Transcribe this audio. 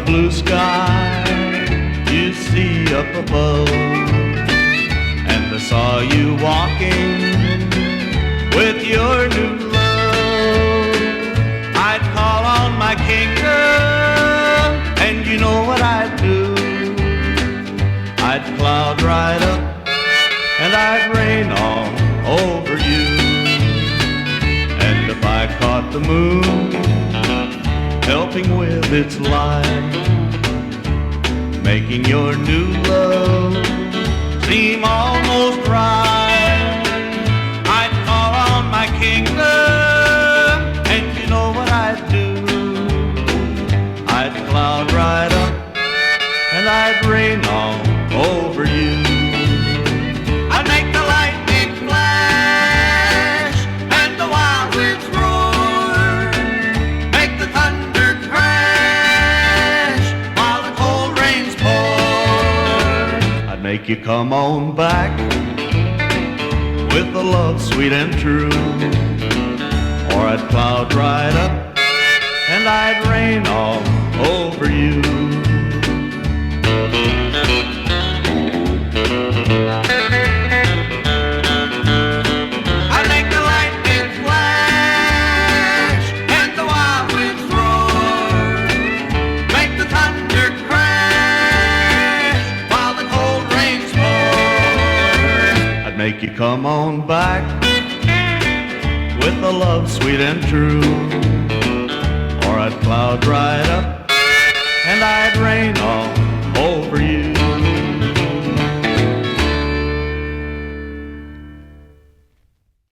the blue sky you see up above, and I saw you walking with your new love. I'd call on my kingdom, and you know what I'd do. I'd cloud right up, and I'd rain all over you. And if I caught the moon helping with its light, making your new love seem almost right, I'd call on my kingdom, and you know what I'd do. I'd cloud right up, and I'd rain all over you. I'd make the lightning flash and the wild winds roar, make the thunder crash while the cold rains pour. I'd make you come on back with a love sweet and true, or I'd cloud right up and I'd rain all over you. I'd make the lightning flash and the wild winds roar, make the thunder crash while the cold rains pour. I'd make you come on back with a love sweet and true, or I'd cloud right up and I'd rain all